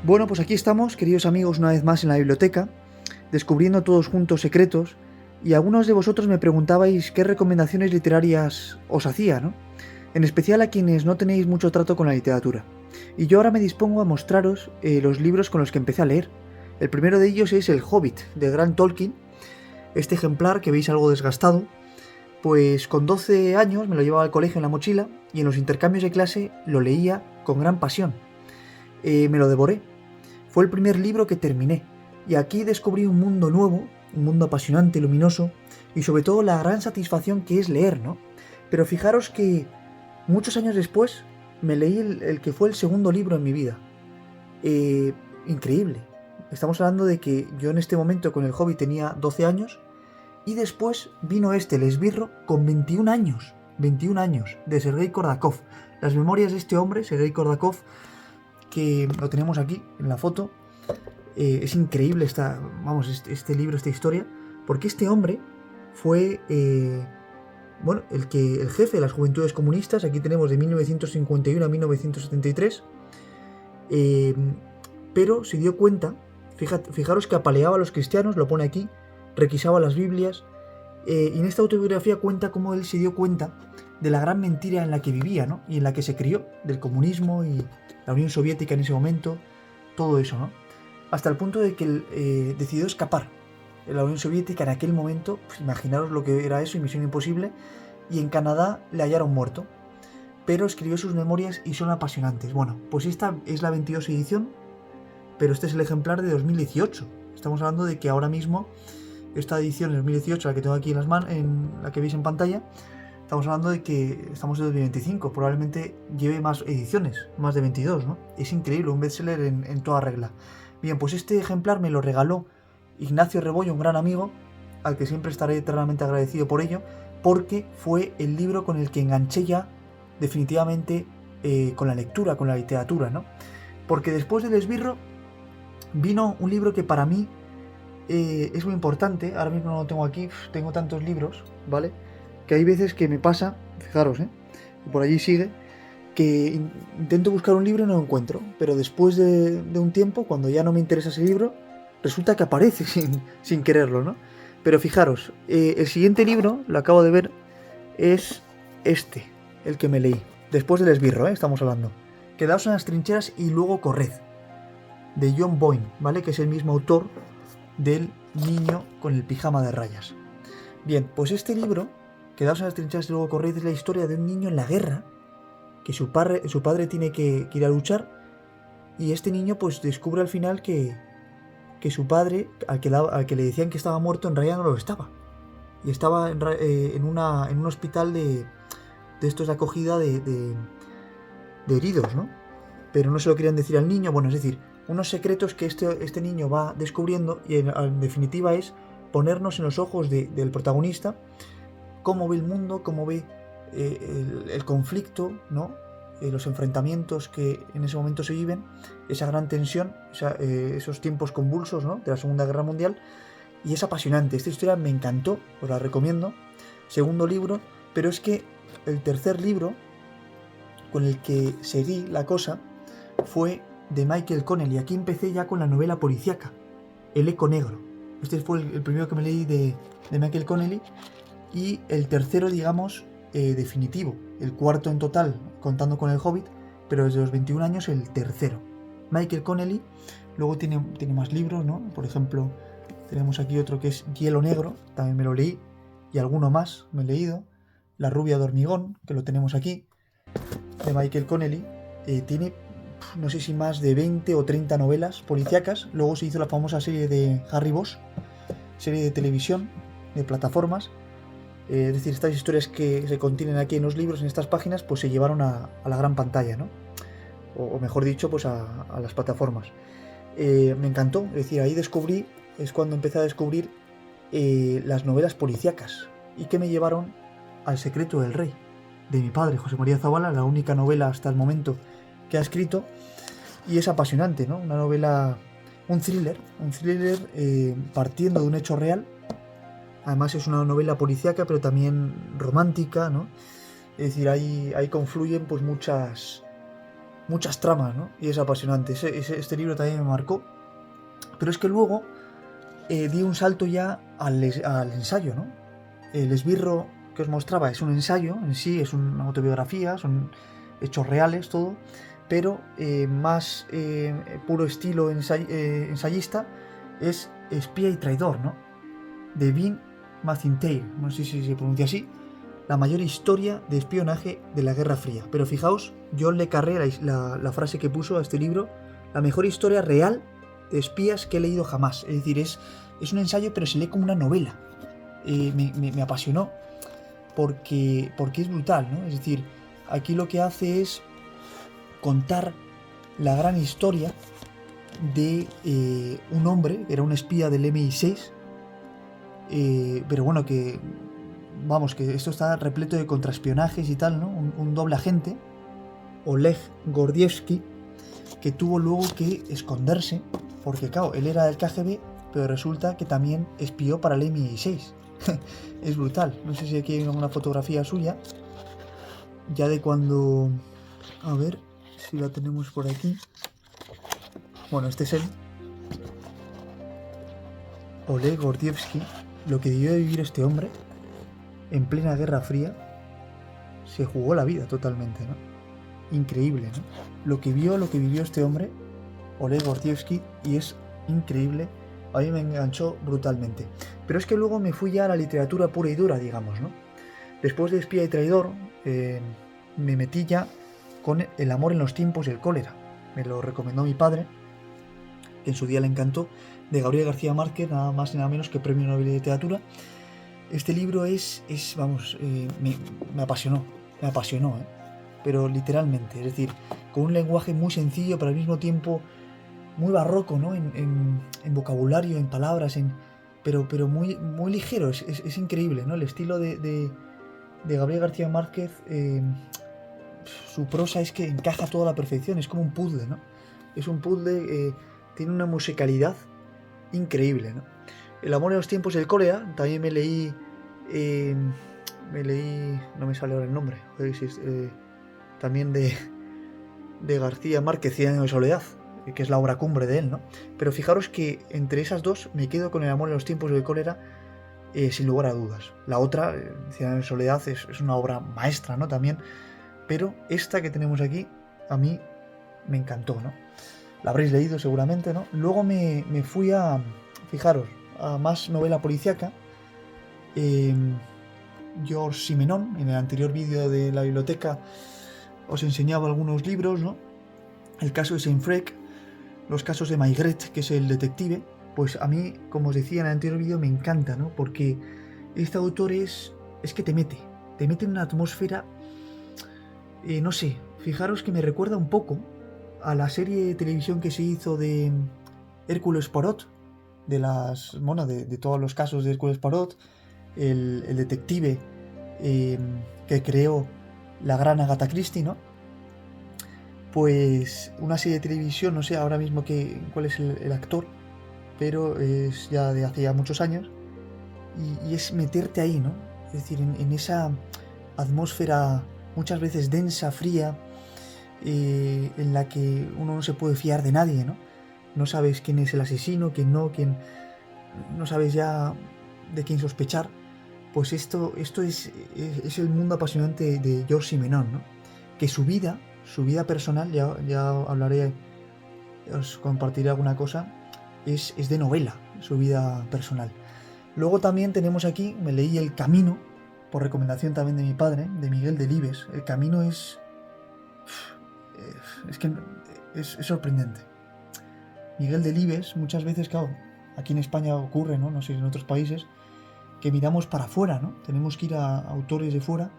Bueno, pues aquí estamos, queridos amigos, una vez más en la biblioteca, descubriendo todos juntos secretos, y algunos de vosotros me preguntabais qué recomendaciones literarias os hacía, ¿no? En especial a quienes no tenéis mucho trato con la literatura. Y yo ahora me dispongo a mostraros los libros con los que empecé a leer. El primero de ellos es El Hobbit, de Grant Tolkien. Este ejemplar, que veis algo desgastado, pues con 12 años me lo llevaba al colegio en la mochila y en los intercambios de clase lo leía con gran pasión. Me lo devoré. Fue el primer libro que terminé, y aquí descubrí un mundo nuevo, un mundo apasionante, luminoso, y sobre todo la gran satisfacción que es leer, ¿no? Pero fijaros que muchos años después me leí el que fue el segundo libro en mi vida. Increíble. Estamos hablando de que yo en este momento con el Hobbit tenía 12 años, y después vino el Esbirro, con 21 años. 21 años, de Sergei Kordakov. Las memorias de este hombre, Sergei Kordakov, que lo tenemos aquí en la foto. Es increíble este libro, esta historia, porque este hombre fue el jefe de las Juventudes Comunistas. Aquí tenemos de 1951 a 1973, pero se dio cuenta, fijaros que apaleaba a los cristianos, lo pone aquí, requisaba las Biblias, y en esta autobiografía cuenta cómo él se dio cuenta de la gran mentira en la que vivía, ¿no? Y en la que se crió, del comunismo y la Unión Soviética en ese momento, todo eso, ¿no? Hasta el punto de que él decidió escapar de la Unión Soviética en aquel momento. Pues imaginaros lo que era eso, y Misión Imposible, y en Canadá le hallaron muerto, pero escribió sus memorias y son apasionantes. Bueno, pues esta es la 22 edición, pero este es el ejemplar de 2018. Estamos hablando de que ahora mismo, esta edición de 2018, la que tengo aquí en la que veis en pantalla, estamos hablando de que estamos en 2025, probablemente lleve más ediciones, más de 22, ¿no? Es increíble, un bestseller en toda regla. Bien, pues este ejemplar me lo regaló Ignacio Rebollo, un gran amigo, al que siempre estaré eternamente agradecido por ello, porque fue el libro con el que enganché ya definitivamente con la lectura, con la literatura, ¿no? Porque después del Esbirro vino un libro que para mí es muy importante. Ahora mismo no lo tengo aquí, tengo tantos libros, ¿vale? Que hay veces que me pasa, fijaros, por allí sigue, que intento buscar un libro y no lo encuentro, pero después de un tiempo, cuando ya no me interesa ese libro, resulta que aparece sin quererlo, ¿no? Pero fijaros, el siguiente libro, lo acabo de ver, es este, el que me leí, después del Esbirro, estamos hablando. Quedaos en las trincheras y luego corred, de John Boyne, ¿vale? Que es el mismo autor del Niño con el pijama de rayas. Bien, pues este libro, Quedaos en las trincheras y luego corred, es la historia de un niño en la guerra, que su padre tiene que ir a luchar, y este niño pues descubre al final que su padre, al que le decían que estaba muerto, en realidad no lo estaba. Y estaba en un hospital de estos de acogida de heridos, ¿no? Pero no se lo querían decir al niño. Bueno, es decir, unos secretos que este niño va descubriendo, y en definitiva es ponernos en los ojos del protagonista cómo ve el mundo, cómo ve el conflicto, ¿no? Los enfrentamientos que en ese momento se viven, esa gran tensión, esos tiempos convulsos, ¿no? De la Segunda Guerra Mundial, y es apasionante. Esta historia me encantó, os la recomiendo. Segundo libro, pero es que el tercer libro con el que seguí la cosa fue de Michael Connelly. Aquí empecé ya con la novela policíaca, El Eco Negro. Este fue el primero que me leí de Michael Connelly, y el tercero, digamos, definitivo, el cuarto en total, contando con el Hobbit, pero desde los 21 años el tercero. Michael Connelly. Luego tiene más libros, ¿no? Por ejemplo, tenemos aquí otro que es Hielo Negro, también me lo leí, y alguno más me he leído. La rubia de hormigón, que lo tenemos aquí, de Michael Connelly. Tiene, no sé si más de 20 o 30 novelas policíacas. Luego se hizo la famosa serie de Harry Bosch, serie de televisión, de plataformas. Es decir, estas historias que se contienen aquí en los libros, en estas páginas, pues se llevaron a la gran pantalla, ¿no? O mejor dicho, pues a las plataformas. Me encantó, es decir, ahí es cuando empecé a descubrir las novelas policíacas, y que me llevaron al Secreto del Rey, de mi padre, José María Zabala, la única novela hasta el momento que ha escrito, y es apasionante, ¿no? Una novela, un thriller partiendo de un hecho real. Además es una novela policíaca, pero también romántica, ¿no? Es decir, ahí confluyen pues muchas muchas tramas, ¿no? Y es apasionante. Este libro también me marcó. Pero es que luego di un salto ya al ensayo, ¿no? El esbirro que os mostraba es un ensayo en sí, es una autobiografía, son hechos reales, todo, pero más puro estilo ensayista es Espía y traidor, ¿no? De Vin Macintyre, no sé si se pronuncia así, la mayor historia de espionaje de la Guerra Fría. Pero fijaos, John le Carré, la frase que puso a este libro, la mejor historia real de espías que he leído jamás. Es decir, es un ensayo, pero se lee como una novela. Me apasionó porque es brutal, ¿no? Es decir, aquí lo que hace es contar la gran historia de un hombre, era un espía del MI6, pero bueno, que vamos, que esto está repleto de contraespionajes y tal, ¿no? Un doble agente, Oleg Gordievsky, que tuvo luego que esconderse, porque claro, él era del KGB, pero resulta que también espió para el MI6. Es brutal. No sé si aquí hay alguna fotografía suya, ya de cuando... A ver si la tenemos por aquí. Bueno, este es él. Oleg Gordievsky. Lo que debió de vivir este hombre en plena Guerra Fría, se jugó la vida totalmente, ¿no? Increíble, ¿no? Lo que vivió este hombre, Oleg Gordievsky, y es increíble. A mí me enganchó brutalmente. Pero es que luego me fui ya a la literatura pura y dura, digamos, ¿no? Después de Espía y Traidor, me metí ya con El amor en los tiempos del cólera. Me lo recomendó mi padre, que en su día le encantó, de Gabriel García Márquez, nada más y nada menos que Premio Nobel de Literatura. Este libro me apasionó, pero literalmente, es decir, con un lenguaje muy sencillo, pero al mismo tiempo muy barroco, ¿no? En vocabulario, en palabras, pero muy, muy ligero, es increíble, ¿no? El estilo de Gabriel García Márquez, su prosa es que encaja toda a la perfección, es como un puzzle, ¿no? Es un puzzle, tiene una musicalidad increíble, ¿no? El amor en los tiempos del cólera, también me leí, no me sale ahora el nombre, también de García Márquez, 100 años de soledad, que es la obra cumbre de él, ¿no? Pero fijaros que entre esas dos me quedo con El amor en los tiempos del cólera, sin lugar a dudas. La otra, 100 años de soledad, es una obra maestra, ¿no? También, pero esta que tenemos aquí, a mí me encantó, ¿no? La habréis leído seguramente, ¿no? Luego me fui a, fijaros, a más novela policíaca. Georges Simenon, en el anterior vídeo de la biblioteca os enseñaba algunos libros, ¿no? El caso de Saint-Frec, los casos de Maigret, que es el detective. Pues a mí, como os decía en el anterior vídeo, me encanta, ¿no? Porque este autor es que te mete en una atmósfera, no sé, fijaros que me recuerda un poco a la serie de televisión que se hizo de Hércules Poirot, de todos los casos de Hércules Poirot, el detective que creó la gran Agatha Christie, ¿no? Pues una serie de televisión, no sé ahora mismo cuál es el actor, pero es ya de hace ya muchos años, y es meterte ahí, ¿no? Es decir, en esa atmósfera muchas veces densa, fría, en la que uno no se puede fiar de nadie, ¿no? No sabes quién es el asesino, quién no, no sabes ya de quién sospechar. Pues esto es el mundo apasionante de Georges Simenon, ¿no? Que su vida personal, ya hablaré, os compartiré alguna cosa, es de novela, su vida personal. Luego también tenemos aquí, me leí El Camino, por recomendación también de mi padre, de Miguel Delibes. El Camino es sorprendente. Miguel Delibes, muchas veces, claro, aquí en España ocurre, ¿no? No sé, en otros países, que miramos para afuera, ¿no? Tenemos que ir a autores de fuera,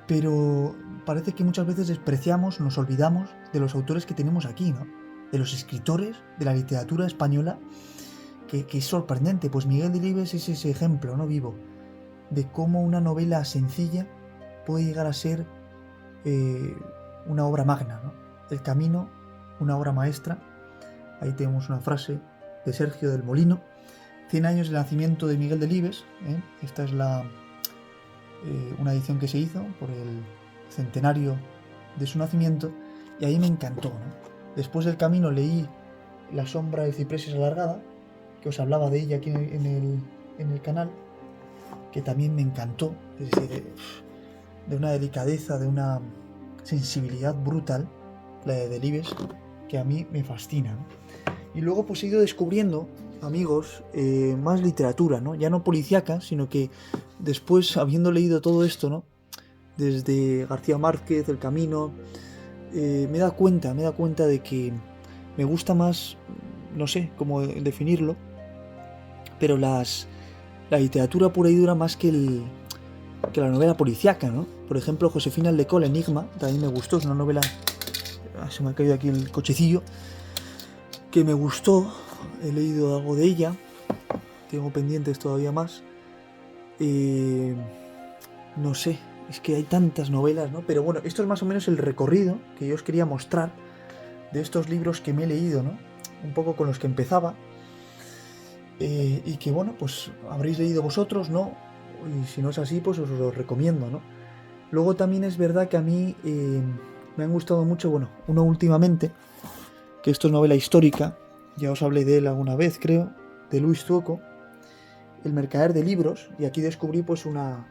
pero parece que muchas veces despreciamos, nos olvidamos de los autores que tenemos aquí, ¿no? De los escritores de la literatura española, que es sorprendente. Pues Miguel Delibes es ese ejemplo, ¿no? Vivo, de cómo una novela sencilla puede llegar a ser una obra magna, ¿no? El Camino, una obra maestra. Ahí tenemos una frase de Sergio del Molino. 100 años del nacimiento de Miguel Delibes, ¿eh? Esta es una edición que se hizo por el centenario de su nacimiento, y ahí me encantó, ¿no? Después del camino leí La sombra del ciprés es alargada, que os hablaba de ella aquí en el canal, que también me encantó, es decir, de una delicadeza, de una sensibilidad brutal, la de Delibes, que a mí me fascina, ¿no? Y luego pues he ido descubriendo, amigos, más literatura, ¿no? Ya no policíaca, sino que después, habiendo leído todo esto, ¿no? Desde García Márquez, El Camino, me da cuenta de que me gusta más, no sé cómo definirlo, pero la literatura pura y dura más que la novela policíaca, ¿no? Por ejemplo, Josefina Lecó, El Enigma, también me gustó, es una novela... se me ha caído aquí el cochecillo, que me gustó, he leído algo de ella, tengo pendientes todavía más. No sé, es que hay tantas novelas, ¿no? Pero bueno, esto es más o menos el recorrido que yo os quería mostrar de estos libros que me he leído, ¿no? Un poco con los que empezaba, y que bueno, pues habréis leído vosotros, ¿no? Y si no es así, pues os los recomiendo, ¿no? Luego también es verdad que a mí me han gustado mucho, bueno, uno últimamente, que esto es novela histórica, ya os hablé de él alguna vez, creo, de Luis Zuoco, El mercader de libros, y aquí descubrí pues una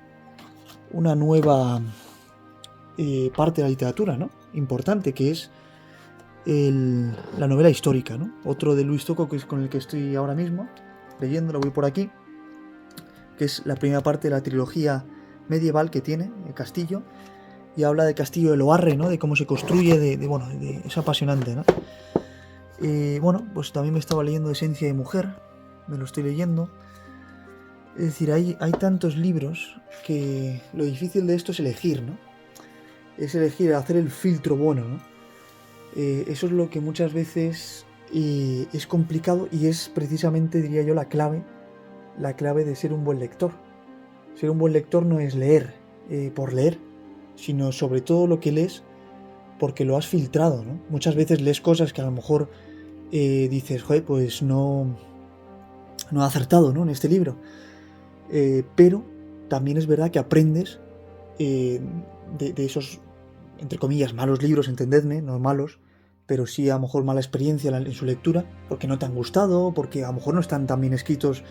nueva parte de la literatura, ¿no? Importante, que es la novela histórica, ¿no? Otro de Luis Zuoco, que es con el que estoy ahora mismo leyendo, lo voy por aquí, que es la primera parte de la trilogía medieval que tiene, El Castillo, y habla del castillo de Loarre, ¿no? De cómo se construye, bueno, es apasionante, ¿no? Bueno, pues también me estaba leyendo Esencia de Mujer, me lo estoy leyendo. Es decir, hay tantos libros que lo difícil de esto es elegir, ¿no? Es elegir, hacer el filtro bueno, ¿no? Eso es lo que muchas veces es complicado, y es precisamente, diría yo, la clave de ser un buen lector. Ser un buen lector no es leer por leer, sino sobre todo lo que lees porque lo has filtrado, ¿no? Muchas veces lees cosas que a lo mejor dices, joder, pues no ha acertado, ¿no? En este libro. Pero también es verdad que aprendes de esos, entre comillas, malos libros, entendedme, no malos, pero sí a lo mejor mala experiencia en su lectura, porque no te han gustado, porque a lo mejor no están tan bien escritos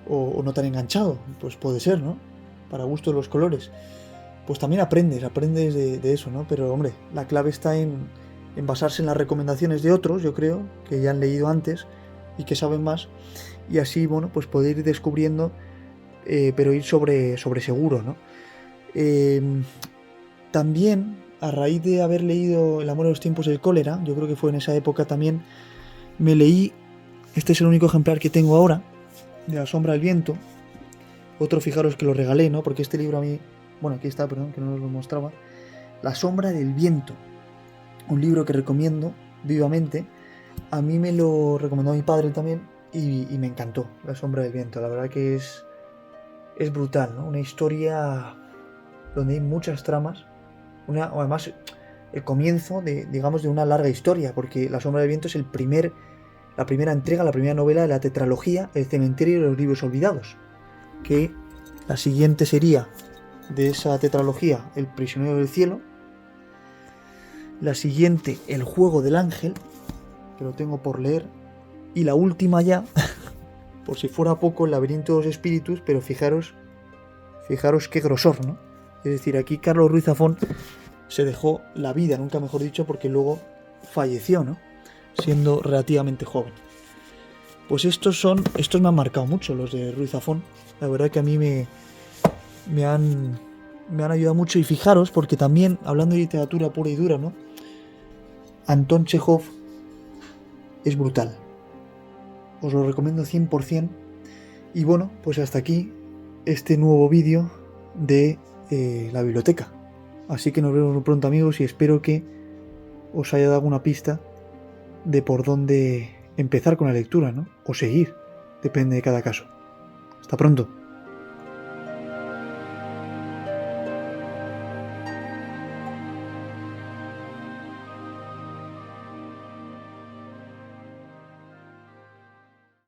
o no tan enganchado, pues puede ser, ¿no? Para gusto de los colores. Pues también aprendes de eso, ¿no? Pero hombre, la clave está en basarse en las recomendaciones de otros, yo creo, que ya han leído antes y que saben más, y así, bueno, pues poder ir descubriendo, pero ir sobre seguro, ¿no? También, a raíz de haber leído El amor de los tiempos del cólera, yo creo que fue en esa época también, me leí, este es el único ejemplar que tengo ahora, de La sombra del viento. Otro, fijaros que lo regalé, ¿no? Porque este libro a mí... Bueno, aquí está, perdón, que no os lo mostraba. La sombra del viento. Un libro que recomiendo vivamente. A mí me lo recomendó mi padre también y me encantó, La sombra del viento. La verdad que es brutal, ¿no? Una historia donde hay muchas tramas. Además, el comienzo digamos, de una larga historia, porque La sombra del viento es la primera entrega, la primera novela de la tetralogía El cementerio de los libros olvidados, que la siguiente sería de esa tetralogía El prisionero del cielo, la siguiente El juego del ángel, que lo tengo por leer, y la última ya, por si fuera poco, El laberinto de los espíritus, pero fijaros qué grosor, ¿no? Es decir, aquí Carlos Ruiz Zafón se dejó la vida, nunca mejor dicho, porque luego falleció, ¿no? Siendo relativamente joven. Pues estos me han marcado mucho, los de Ruiz Zafón. La verdad que a mí me han ayudado mucho. Y fijaros, porque también, hablando de literatura pura y dura, ¿no? Anton Chejov es brutal. Os lo recomiendo 100%. Y bueno, pues hasta aquí este nuevo vídeo de la biblioteca. Así que nos vemos muy pronto, amigos, y espero que os haya dado alguna pista de por dónde empezar con la lectura, ¿no? O seguir, depende de cada caso. Hasta pronto.